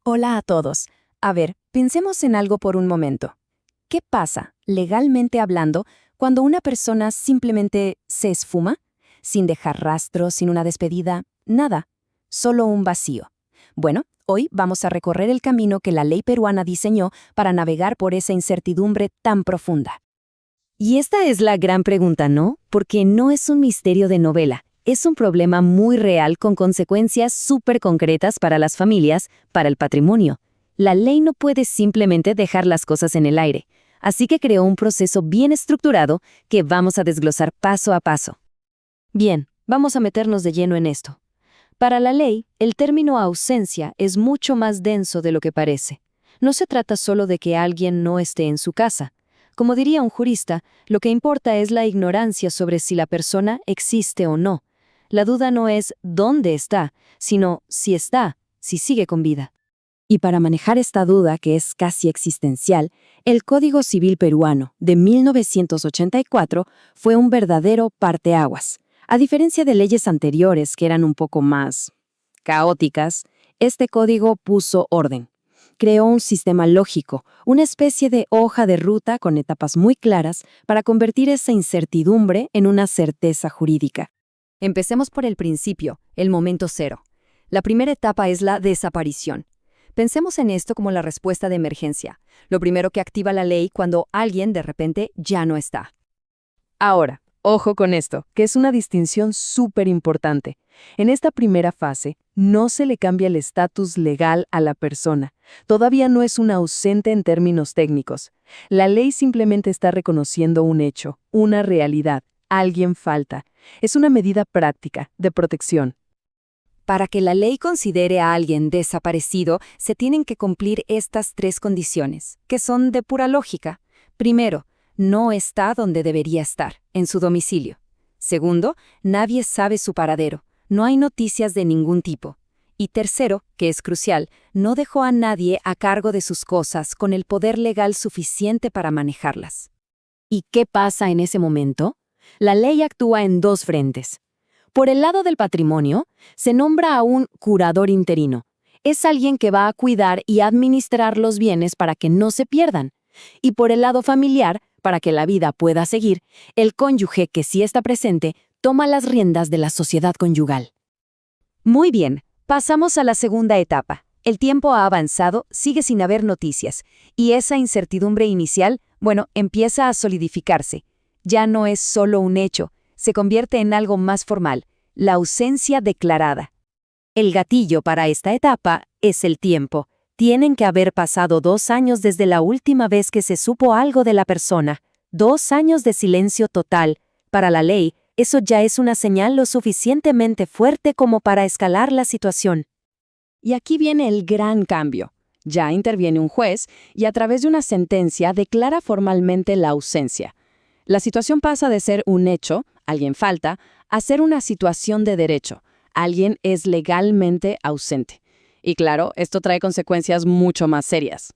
Hola a todos. A ver, pensemos en algo por un momento. ¿Qué pasa, legalmente hablando, cuando una persona simplemente se esfuma? Sin dejar rastro, sin una despedida, nada. Solo un vacío. Bueno, hoy vamos a recorrer el camino que la ley peruana diseñó para navegar por esa incertidumbre tan profunda. Y esta es la gran pregunta, ¿no? Porque no es un misterio de novela. Es un problema muy real con consecuencias súper concretas para las familias, para el patrimonio. La ley no puede simplemente dejar las cosas en el aire, así que creó un proceso bien estructurado que vamos a desglosar paso a paso. Bien, vamos a meternos de lleno en esto. Para la ley, el término ausencia es mucho más denso de lo que parece. No se trata solo de que alguien no esté en su casa. Como diría un jurista, lo que importa es la ignorancia sobre si la persona existe o no. La duda no es dónde está, sino si está, si sigue con vida. Y para manejar esta duda, que es casi existencial, el Código Civil peruano de 1984 fue un verdadero parteaguas. A diferencia de leyes anteriores que eran un poco más caóticas, este código puso orden. Creó un sistema lógico, una especie de hoja de ruta con etapas muy claras para convertir esa incertidumbre en una certeza jurídica. Empecemos por el principio, el momento cero. La primera etapa es la desaparición. Pensemos en esto como la respuesta de emergencia, lo primero que activa la ley cuando alguien de repente ya no está. Ahora, ojo con esto, que es una distinción súper importante. En esta primera fase, no se le cambia el estatus legal a la persona. Todavía no es un ausente en términos técnicos. La ley simplemente está reconociendo un hecho, una realidad. Alguien falta. Es una medida práctica, de protección. Para que la ley considere a alguien desaparecido, se tienen que cumplir estas tres condiciones, que son de pura lógica. Primero, no está donde debería estar, en su domicilio. Segundo, nadie sabe su paradero, no hay noticias de ningún tipo. Y tercero, que es crucial, no dejó a nadie a cargo de sus cosas con el poder legal suficiente para manejarlas. ¿Y qué pasa en ese momento? La ley actúa en dos frentes. Por el lado del patrimonio, se nombra a un curador interino. Es alguien que va a cuidar y administrar los bienes para que no se pierdan. Y por el lado familiar, para que la vida pueda seguir, el cónyuge que sí está presente toma las riendas de la sociedad conyugal. Muy bien, pasamos a la segunda etapa. El tiempo ha avanzado, sigue sin haber noticias, y esa incertidumbre inicial, empieza a solidificarse. Ya no es solo un hecho, se convierte en algo más formal, la ausencia declarada. El gatillo para esta etapa es el tiempo. Tienen que haber pasado 2 años desde la última vez que se supo algo de la persona. 2 años de silencio total. Para la ley, eso ya es una señal lo suficientemente fuerte como para escalar la situación. Y aquí viene el gran cambio. Ya interviene un juez y a través de una sentencia declara formalmente la ausencia. La situación pasa de ser un hecho, alguien falta, a ser una situación de derecho. Alguien es legalmente ausente. Y claro, esto trae consecuencias mucho más serias.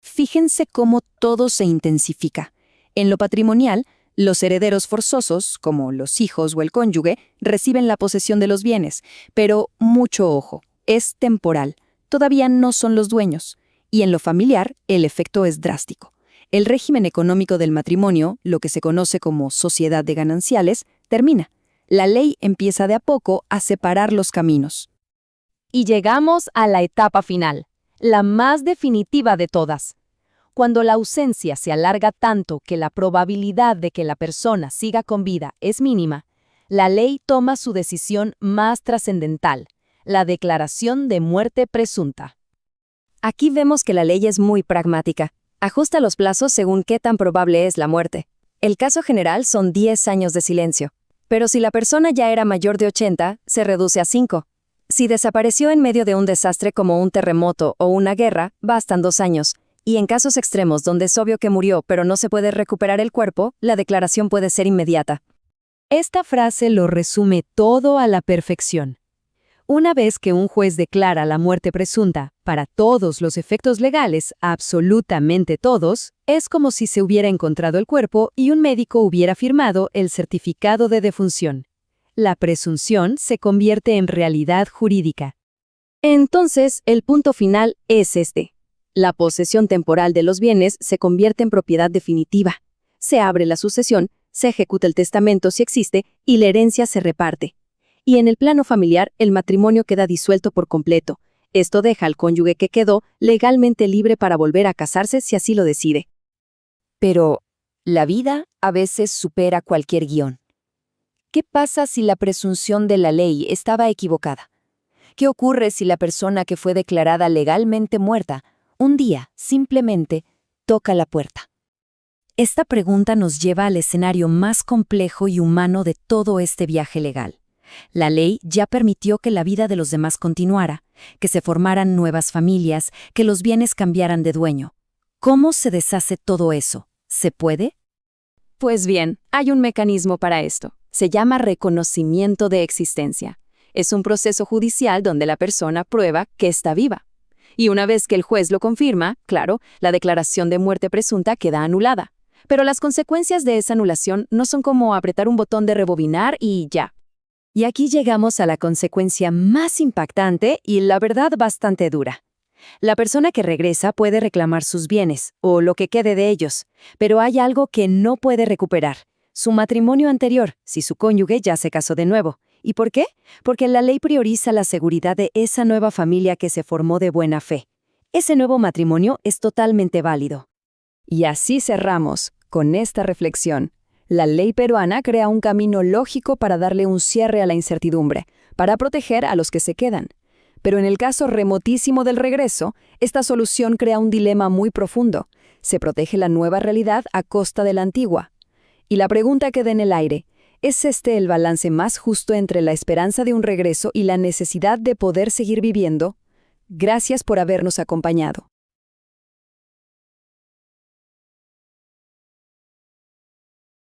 Fíjense cómo todo se intensifica. En lo patrimonial, los herederos forzosos, como los hijos o el cónyuge, reciben la posesión de los bienes, pero mucho ojo, es temporal. Todavía no son los dueños. Y en lo familiar, el efecto es drástico. El régimen económico del matrimonio, lo que se conoce como sociedad de gananciales, termina. La ley empieza de a poco a separar los caminos. Y llegamos a la etapa final, la más definitiva de todas. Cuando la ausencia se alarga tanto que la probabilidad de que la persona siga con vida es mínima, la ley toma su decisión más trascendental, la declaración de muerte presunta. Aquí vemos que la ley es muy pragmática. Ajusta los plazos según qué tan probable es la muerte. El caso general son 10 años de silencio. Pero si la persona ya era mayor de 80, se reduce a 5. Si desapareció en medio de un desastre como un terremoto o una guerra, bastan 2 años. Y en casos extremos donde es obvio que murió pero no se puede recuperar el cuerpo, la declaración puede ser inmediata. Esta frase lo resume todo a la perfección. Una vez que un juez declara la muerte presunta, para todos los efectos legales, absolutamente todos, es como si se hubiera encontrado el cuerpo y un médico hubiera firmado el certificado de defunción. La presunción se convierte en realidad jurídica. Entonces, el punto final es este. La posesión temporal de los bienes se convierte en propiedad definitiva. Se abre la sucesión, se ejecuta el testamento si existe y la herencia se reparte. Y en el plano familiar, el matrimonio queda disuelto por completo. Esto deja al cónyuge que quedó legalmente libre para volver a casarse si así lo decide. Pero la vida a veces supera cualquier guión. ¿Qué pasa si la presunción de la ley estaba equivocada? ¿Qué ocurre si la persona que fue declarada legalmente muerta, un día, simplemente, toca la puerta? Esta pregunta nos lleva al escenario más complejo y humano de todo este viaje legal. La ley ya permitió que la vida de los demás continuara, que se formaran nuevas familias, que los bienes cambiaran de dueño. ¿Cómo se deshace todo eso? ¿Se puede? Pues bien, hay un mecanismo para esto. Se llama reconocimiento de existencia. Es un proceso judicial donde la persona prueba que está viva. Y una vez que el juez lo confirma, claro, la declaración de muerte presunta queda anulada. Pero las consecuencias de esa anulación no son como apretar un botón de rebobinar y ya. Y aquí llegamos a la consecuencia más impactante y, la verdad, bastante dura. La persona que regresa puede reclamar sus bienes, o lo que quede de ellos, pero hay algo que no puede recuperar: su matrimonio anterior, si su cónyuge ya se casó de nuevo. ¿Y por qué? Porque la ley prioriza la seguridad de esa nueva familia que se formó de buena fe. Ese nuevo matrimonio es totalmente válido. Y así cerramos con esta reflexión. La ley peruana crea un camino lógico para darle un cierre a la incertidumbre, para proteger a los que se quedan. Pero en el caso remotísimo del regreso, esta solución crea un dilema muy profundo. Se protege la nueva realidad a costa de la antigua. Y la pregunta queda en el aire: ¿es este el balance más justo entre la esperanza de un regreso y la necesidad de poder seguir viviendo? Gracias por habernos acompañado.